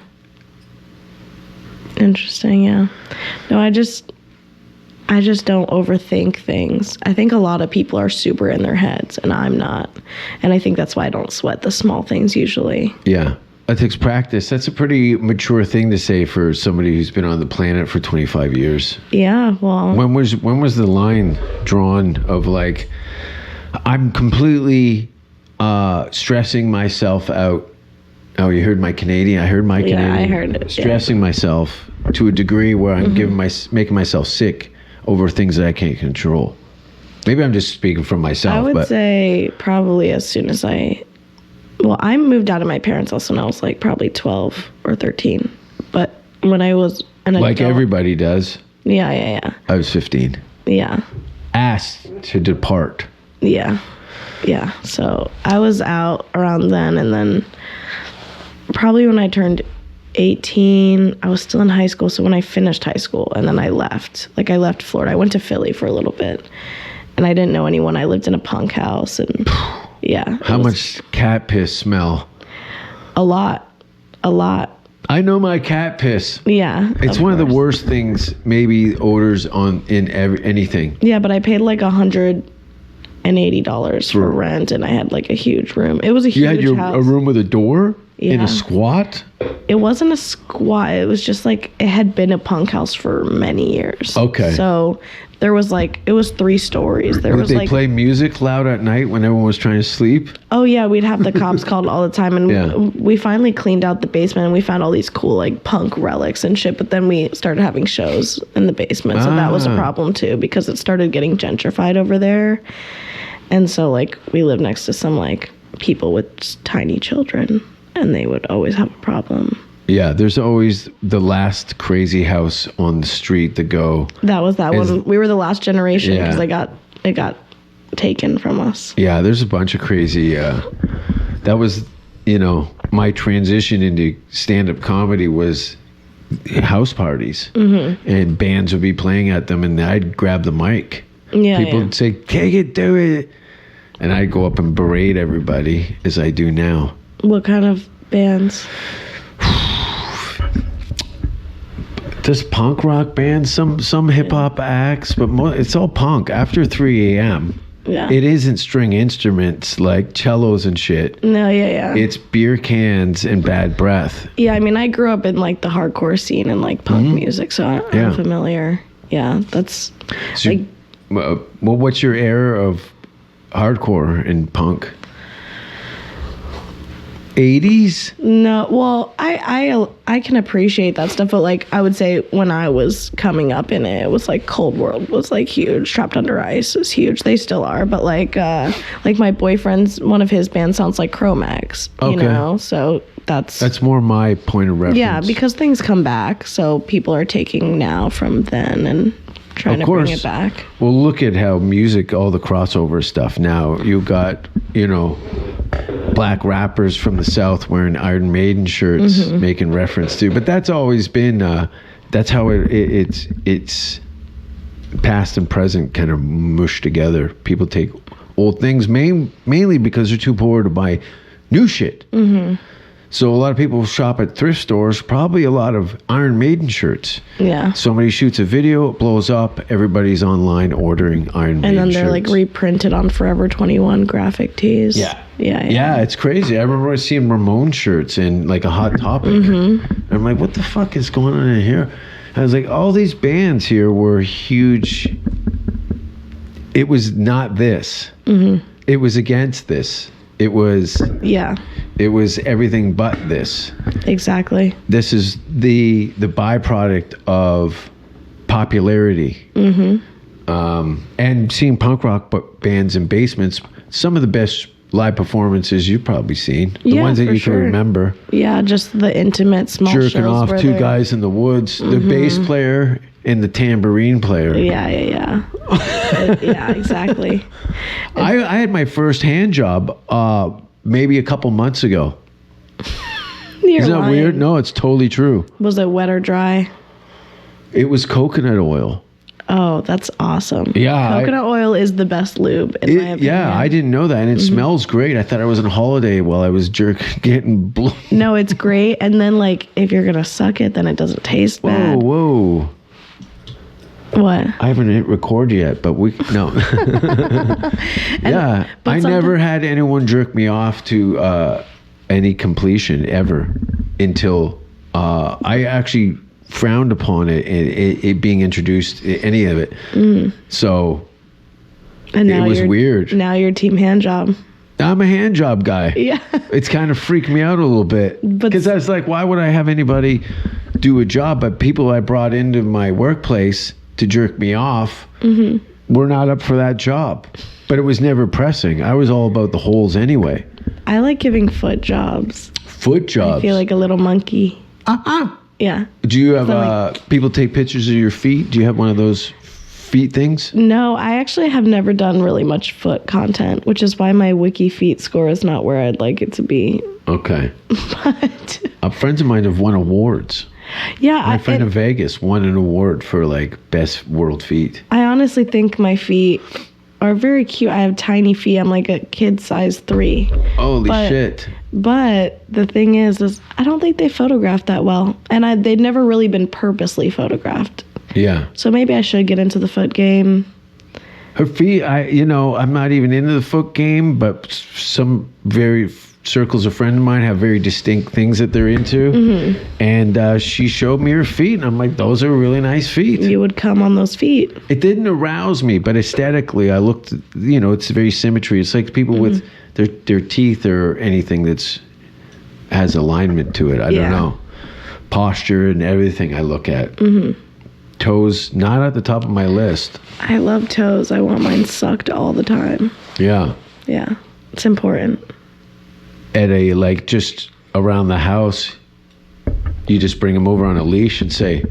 Interesting, yeah. No, I just don't overthink things. I think a lot of people are super in their heads, and I'm not. And I think that's why I don't sweat the small things usually. Yeah. That takes practice. That's a pretty mature thing to say for somebody who's been on the planet for 25 years. Yeah, well... When was the line drawn of like, I'm completely stressing myself out? Oh, you heard my Canadian? I heard my Canadian. Yeah, I heard it. Stressing myself to a degree where I'm making myself sick over things that I can't control. Maybe I'm just speaking for myself. I would say probably as soon as I moved out of my parents' house when I was like probably 12 or 13. But when I was an adult, like everybody does. Yeah. I was 15. Yeah. Asked to depart. Yeah. So I was out around then, and then probably when I turned 18, I was still in high school. So when I finished high school, and then I left. Like I left Florida. I went to Philly for a little bit, and I didn't know anyone. I lived in a punk house, and yeah. How much cat piss smell? A lot. I know my cat piss. Yeah. It's one of the worst things, maybe odors in anything. Yeah, but I paid like $180 for rent, and I had like a huge room. It was a huge You had house. a room with a door in Yeah. a squat? It wasn't a squat. It was just like it had been a punk house for many years. Okay. So there was like it was 3 stories. There Would was they like play music loud at night when everyone was trying to sleep? oh yeah, we'd have the cops called all the time, and Yeah. we finally cleaned out the basement and we found all these cool like punk relics and shit. But then we started having shows in the basement, so that was a problem too because it started getting gentrified over there. And so like we lived next to some like people with tiny children, and they would always have a problem. Yeah, there's always the last crazy house on the street to go. That was that one. We were the last generation Yeah. because it got taken from us. Yeah, there's a bunch of crazy. That was, my transition into stand-up comedy was house parties, and bands would be playing at them, and I'd grab the mic. Yeah, People would say, "Take it, do it," and I'd go up and berate everybody as I do now. What kind of bands? There's punk rock bands, some hip hop acts, but it's all punk. After 3 a.m., Yeah. it isn't string instruments like cellos and shit. No, yeah. It's beer cans and bad breath. Yeah, I mean, I grew up in like the hardcore scene and like punk music, so I'm Yeah. familiar. Yeah, that's So, like well, what's your era of hardcore and punk? 80s? no. Well, I can appreciate that stuff, but like I would say when I was coming up in it, it was like Cold World was like huge. Trapped Under Ice was huge. They still are, but like my boyfriend's one of his bands sounds like Chromax. You Okay. know, so that's more my point of reference. yeah, because things come back, so people are taking now from then and trying Of to bring course. it back. Well, look at how music, all the crossover stuff now. You got, black rappers from the South wearing Iron Maiden shirts, making reference to. But that's always been, that's how it's past and present kind of mushed together. People take old things mainly because they're too poor to buy new shit. So a lot of people shop at thrift stores, probably a lot of Iron Maiden shirts. Yeah. Somebody shoots a video, it blows up, everybody's online ordering Iron Maiden And then shirts. they're like reprinted on Forever 21 graphic tees. Yeah. Yeah. It's crazy. I remember seeing Ramon shirts in like a Hot Topic. I'm like, what the fuck is going on in here? I was like, all these bands here were huge. It was not this. It was against this. It was everything but this. Exactly. This is the byproduct of popularity. And seeing punk rock bands in basements, some of the best live performances you've probably seen. The ones that for you sure. can remember. Yeah, just the intimate small Jerking shows off where 2 they're- guys in the woods, the bass player and the tambourine player. Yeah. Yeah, exactly. I had my first hand job maybe a couple months ago. You're Isn't that lying. weird? No, it's totally true. Was it wet or dry? It was coconut oil. Oh, that's awesome. Yeah, Coconut oil is the best lube, in my opinion. Yeah, I didn't know that. And it smells great. I thought I was on holiday while I was getting blown. No, it's great. And then, like, if you're going to suck it, then it doesn't taste bad. Whoa. What? I haven't hit record yet, but no. Yeah, I never had anyone jerk me off to any completion ever until I actually frowned upon it being introduced, any of it. So And now it was you're- weird. Now you're team hand job. I'm a hand job guy. Yeah. It's kind of freaked me out a little bit. Because I was like, why would I have anybody do a job? But people I brought into my workplace to jerk me off were not up for that job. But it was never pressing. I was all about the holes anyway. I like giving foot jobs. Foot jobs. I feel like a little monkey. Yeah. Do you have like- people take pictures of your feet? Do you have one of those feet things? No, I actually have never done really much foot content, which is why my Wiki Feet score is not where I'd like it to be. Okay. But Friends of mine have won awards. yeah, My friend in Vegas won an award for like best world feet. I honestly think my feet are very cute. I have tiny feet. I'm like a kid size 3. Holy shit. But the thing is I don't think they photographed that well. And they'd never really been purposely photographed. Yeah. So maybe I should get into the foot game. Her feet, I'm not even into the foot game, but some circles of friends of mine have very distinct things that they're into. Mm-hmm. And she showed me her feet, and I'm like, those are really nice feet. You would come on those feet. It didn't arouse me, but aesthetically, I looked, it's very symmetry. It's like people with their teeth or anything that's has alignment to it. I don't know. Posture and everything I look at. Mm-hmm. Toes, not at the top of my list. I love toes. I want mine sucked all the time. Yeah. Yeah. It's important. At just around the house, you just bring them over on a leash and say,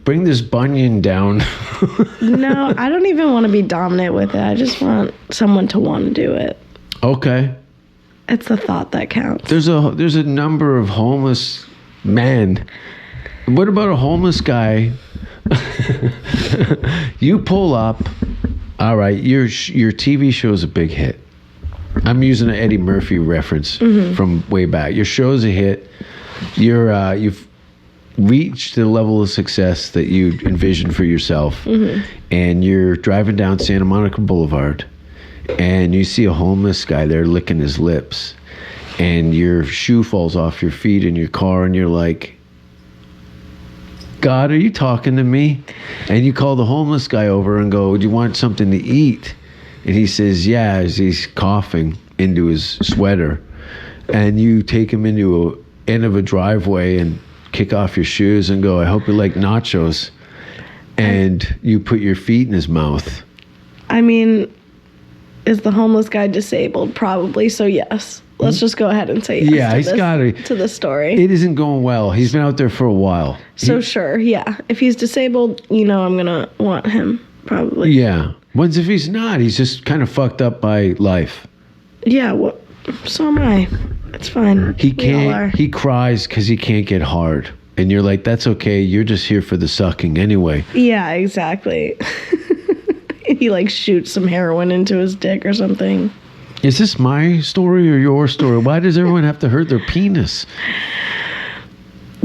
bring this bunion down. No, I don't even want to be dominant with it. I just want someone to want to do it. Okay. It's the thought that counts. There's a number of homeless men. What about a homeless guy? You pull up. All right, your TV show's a big hit. I'm using an Eddie Murphy reference from way back. Your show's a hit. You've reached the level of success that you envisioned for yourself, and you're driving down Santa Monica Boulevard, and you see a homeless guy there licking his lips, and your shoe falls off your feet in your car, and you're like, God, are you talking to me? And you call the homeless guy over and go, do you want something to eat? And he says, yeah, as he's coughing into his sweater. And you take him into an end of a driveway and kick off your shoes and go, I hope you like nachos. And you put your feet in his mouth. I mean, is the homeless guy disabled? Probably, so yes. Let's just go ahead and say yes. Yeah, he's got to the story. It isn't going well. He's been out there for a while. So sure, yeah. If he's disabled, I'm going to want him, probably. Yeah. What's if he's not? He's just kind of fucked up by life. Yeah, well, so am I. It's fine. He can't. He cries because he can't get hard. And you're like, that's okay. You're just here for the sucking anyway. Yeah, exactly. He shoots some heroin into his dick or something. Is this my story or your story? Why does everyone have to hurt their penis?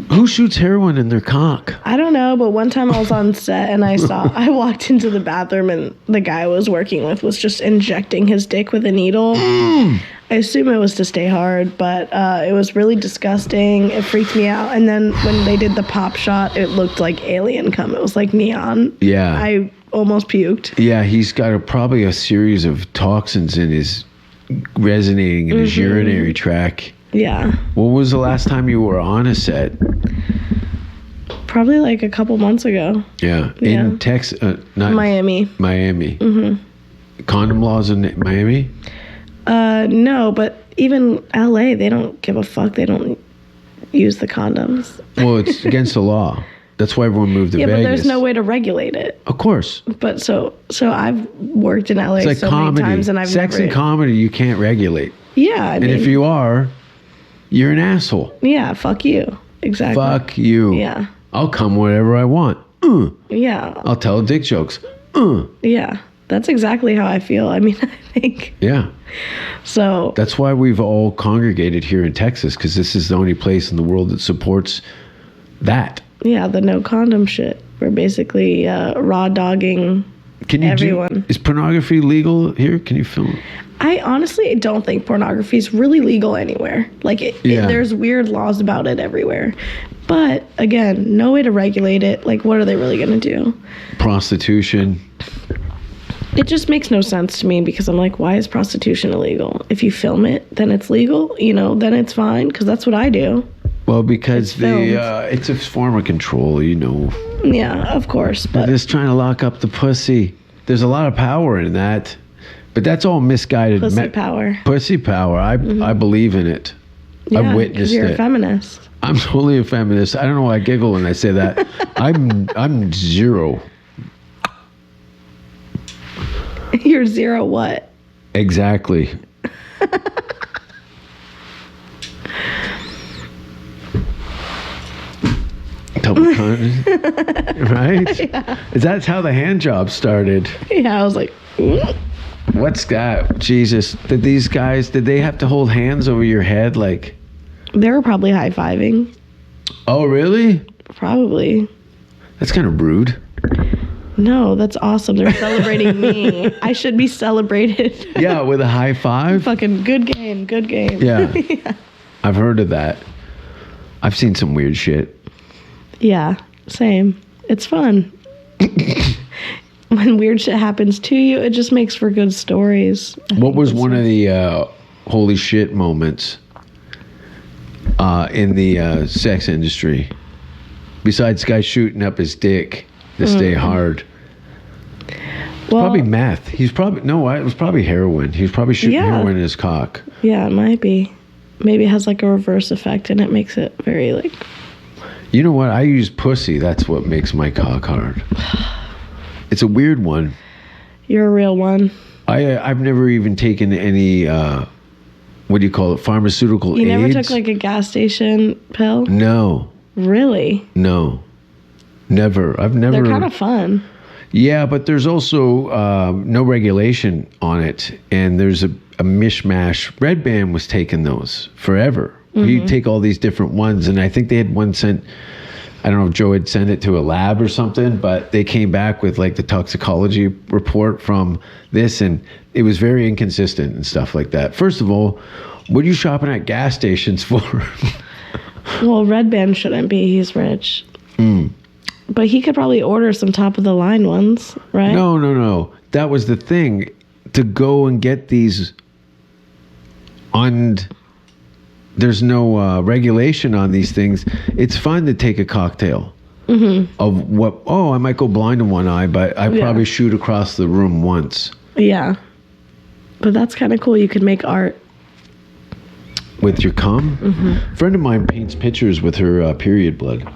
Who shoots heroin in their cock? I don't know, but one time I was on set and I walked into the bathroom and the guy I was working with was just injecting his dick with a needle. I assume it was to stay hard, but it was really disgusting. It freaked me out. And then when they did the pop shot, it looked like alien cum. It was like neon. Yeah. I almost puked. Yeah, he's got probably a series of toxins in his resonating in his urinary tract. Yeah. When was the last time you were on a set? Probably a couple months ago. Yeah. In Texas, not Miami. Miami. Condom laws in Miami? No, but even LA, they don't give a fuck. They don't use the condoms. Well, it's against the law. That's why everyone moved to Vegas. Yeah, but there's no way to regulate it. Of course. But so I've worked in LA it's like many times, and I've Sex and comedy you can't regulate. Yeah, and if you are, you're an asshole. Yeah, fuck you. Exactly. Fuck you. Yeah. I'll come wherever I want. Yeah. I'll tell dick jokes. Yeah, that's exactly how I feel. I mean, I think. Yeah. So. That's why we've all congregated here in Texas, because this is the only place in the world that supports that. Yeah, the no condom shit. We're basically raw dogging everyone. Is pornography legal here? Can you film? I honestly don't think pornography is really legal anywhere. There's weird laws about it everywhere. But again, no way to regulate it. What are they really going to do? Prostitution. It just makes no sense to me because I'm like, why is prostitution illegal? If you film it, then it's legal. Then it's fine because that's what I do. Well, because it's a form of control, Yeah, of course. But they're just trying to lock up the pussy. There's a lot of power in that. But that's all misguided. Pussy power. Pussy power. I believe in it. Yeah, I've witnessed it. You're a feminist. I'm totally a feminist. I don't know why I giggle when I say that. I'm zero. You're zero what? Exactly. Double condom. Right? Yeah. That's how the hand job started. Yeah, I was like, What's that? Jesus. Did they have to hold hands over your head? Like, They were probably high-fiving. oh, really? Probably. That's kind of rude. No, that's awesome. They're celebrating me. I should be celebrated. Yeah, with a high five. Fucking good game. Good game. Yeah. I've heard of that. I've seen some weird shit. Yeah, same. It's fun. When weird shit happens to you, it just makes for good stories. What was one of the holy shit moments in the sex industry? Besides guys shooting up his dick to stay hard. Well, Probably meth. It was probably heroin. He was probably shooting heroin in his cock. yeah, it might be. Maybe it has like a reverse effect and it makes it very like... You know what? I use pussy. That's what makes my cock hard. It's a weird one. You're a real one. I've never even taken any, what do you call it, pharmaceutical You aids. never took like a gas station pill? No. Really? No. Never. I've never. They're kind of fun. Yeah, but there's also no regulation on it. And there's a mishmash. Red Band was taking those forever. You take all these different ones. And I think they had one sent, I don't know if Joe had sent it to a lab or something, but they came back with like the toxicology report from this. And it was very inconsistent and stuff like that. First of all, what are you shopping at gas stations for? Well, Red Band shouldn't be. He's rich. But he could probably order some top of the line ones, right? No. That was the thing. To go and get these there's no regulation on these things. It's fun to take a cocktail of what, I might go blind in one eye, but I probably shoot across the room once. Yeah. But that's kind of cool. You could make art. With your cum? A friend of mine paints pictures with her period blood.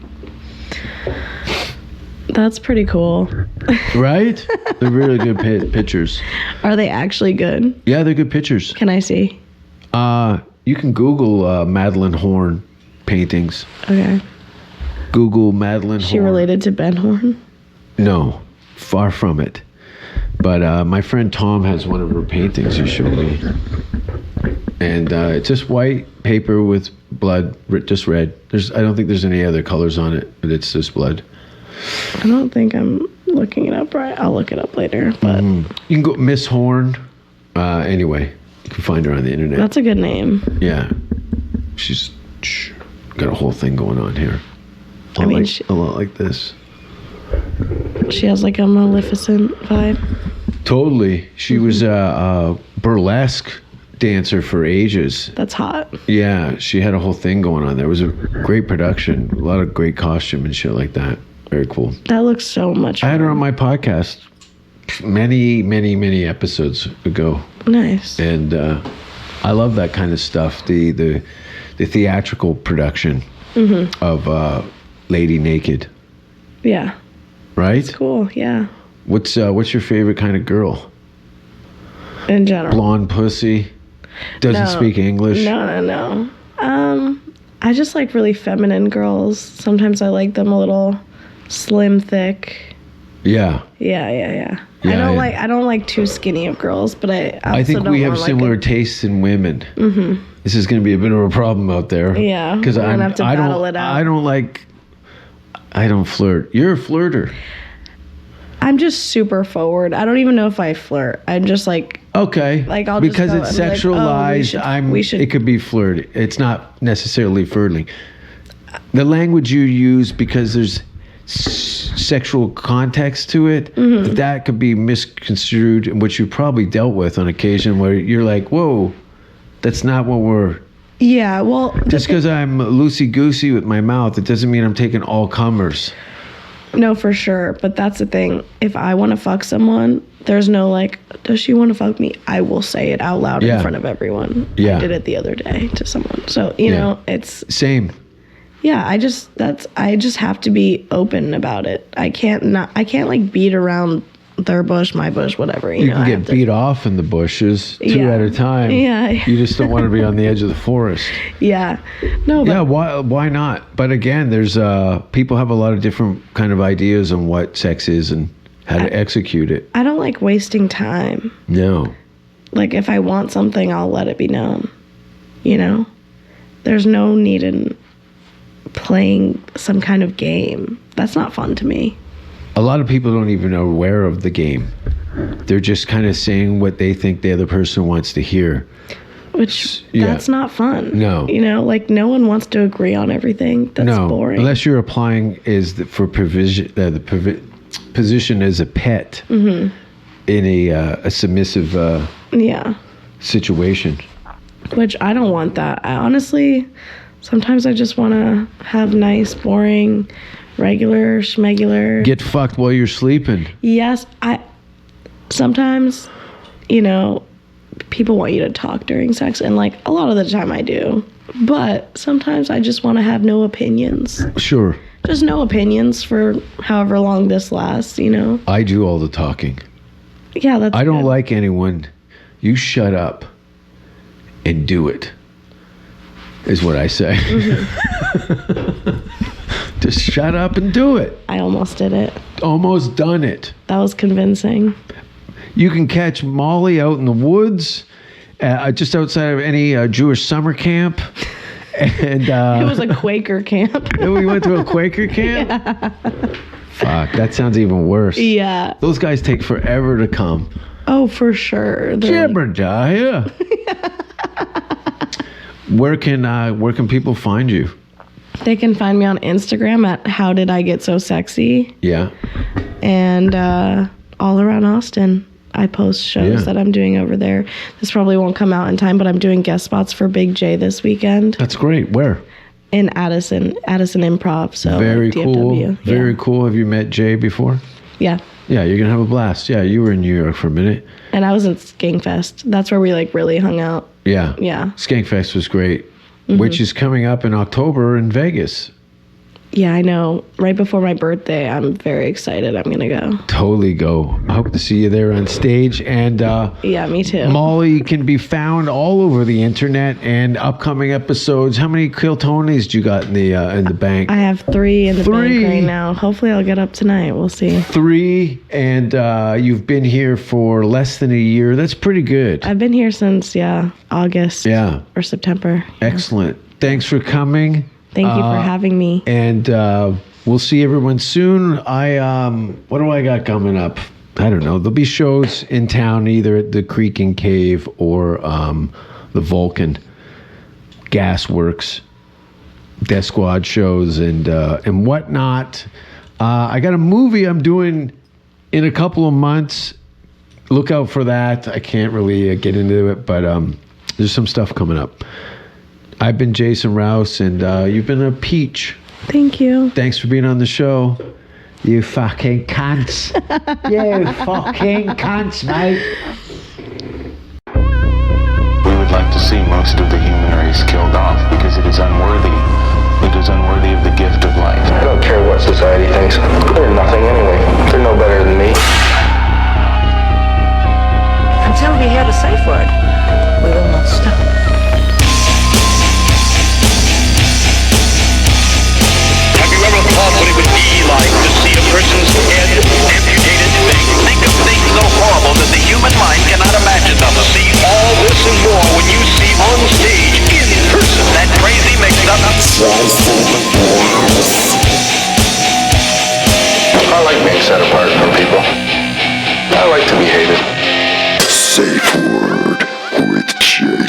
That's pretty cool. Right? They're really good pictures. Are they actually good? Yeah, they're good pictures. Can I see? You can Google Madeline Horn paintings. Okay. Google Madeline She Horn. related to Ben Horn? No, far from it. But my friend Tom has one of her paintings he showed me. And it's just white paper with blood, just red. I don't think there's any other colors on it, but it's just blood. I don't think I'm looking it up right. I'll look it up later. But You can go Miss Horn. Anyway, you can find her on the internet. that's a good name. Yeah. She's got a whole thing going on here. I mean, a lot like this. She has like a Maleficent vibe. Totally. She was a burlesque dancer for ages. That's hot. Yeah, she had a whole thing going on. There was a great production, a lot of great costume and shit like that. Very cool. That looks so much fun. I had her on my podcast many episodes ago. Nice. And I love that kind of stuff. The theatrical production of Lady Naked. Yeah. Right? Cool. Yeah. What's your favorite kind of girl? In general. Blonde pussy? Doesn't speak English? No. I just like really feminine girls. Sometimes I like them a little slim, thick. Yeah. Yeah. Yeah, I don't like too skinny of girls, but I also I think don't we have want, similar like, tastes in women. Mm-hmm. This is going to be a bit of a problem out there. Yeah, because we're gonna have to battle it out. I don't flirt. You're a flirter. I'm just super forward. I don't even know if I flirt. I'm just like, Okay. Like, I'll just because go it's and be like, sexualized. we should- It could be flirty. It's not necessarily flirting. The language you use, because there's sexual context to it, that could be misconstrued, which you probably dealt with on occasion, where you're like, "Whoa, that's not what we're." yeah. Well, Just because I'm loosey goosey with my mouth, it doesn't mean I'm taking all comers. no, for sure. But that's the thing. If I want to fuck someone, there's no like, does she want to fuck me? I will say it out loud in front of everyone. Yeah. I did it the other day to someone. So, you know, it's, Same. yeah, I just have to be open about it. I can't like beat around their bush, my bush, whatever. You know, can I have get to- beat off in the bushes two Yeah. at a time. Yeah. You just don't want to be on the edge of the forest. Yeah. No, but Yeah, why not? But again, there's people have a lot of different kind of ideas on what sex is and how to execute it. I don't like wasting time. No. Like, if I want something, I'll let it be known. You know? There's no need in playing some kind of game. That's not fun to me. A lot of people don't even know aware of the game. They're just kind of saying what they think the other person wants to hear. Which, Yeah. that's not fun. No. You know, like, no one wants to agree on everything. That's boring. Unless you're applying for provision, position as a pet in a submissive Yeah. situation. Which, I don't want that. I honestly, sometimes I just want to have nice, boring, regular, schmegular. Get fucked while you're sleeping. Yes, sometimes, you know, people want you to talk during sex, and like a lot of the time I do. But sometimes I just want to have no opinions. Sure. Just no opinions for however long this lasts, you know? I do all the talking. Yeah, that's I don't good. like anyone. You shut up and do it, is what I say. Just shut up and do it. I almost did it. Almost done it. That was convincing. You can catch Molly out in the woods, just outside of any Jewish summer camp. And It was a Quaker camp. we went to a Quaker camp? Yeah. Fuck, that sounds even worse. Yeah. Those guys take forever to come. Oh, for sure. They're like- Jebediah. Where can people find you? They can find me on Instagram at How Did I Get So Sexy, Yeah. and all around Austin. I post shows that I'm doing over there. This probably won't come out in time, but I'm doing guest spots for Big J this weekend That's great. Where? in Addison Improv. So Very DFW. cool. Yeah. Very cool. Have you met Jay before? Yeah. Yeah, you're gonna have a blast. Yeah, you were in New York for a minute. And I was at Skankfest. That's where we like really hung out. Yeah. Yeah. Skankfest was great, which is coming up in October in Vegas. Yeah, I know. Right before my birthday, I'm very excited. I'm going to go. Totally go. I hope to see you there on stage. And Yeah, me too. Molly can be found all over the internet and upcoming episodes. How many Kill Tonys do you got in the bank? I have 3 in the Three. bank right now. Hopefully I'll get up tonight. We'll see. 3, and you've been here for less than a year. That's pretty good. I've been here since, August Yeah. or September. Excellent. Thanks for coming. Thank you for having me. And we'll see everyone soon. What do I got coming up? I don't know. There'll be shows in town, either at the Creek and Cave or the Vulcan Gasworks, Death Squad shows and whatnot. I got a movie I'm doing in a couple of months. Look out for that. I can't really get into it, but there's some stuff coming up. I've been Jason Rouse, and you've been a peach. Thank you. Thanks for being on the show. You fucking cunts. You fucking cunts, mate. We would like to see most of the human race killed off because it is unworthy. It is unworthy of the gift of life. I don't care what society thinks. They're nothing anyway. They're no better than me. Until we hear the safe word, we will not stop. Have you ever thought what it would be like to see a person's head amputated? Think of things so horrible that the human mind cannot imagine them. See all this and more when you see on stage, in person, that crazy mix-up. I like being set apart from people. I like to be hated. Safe word with Jason.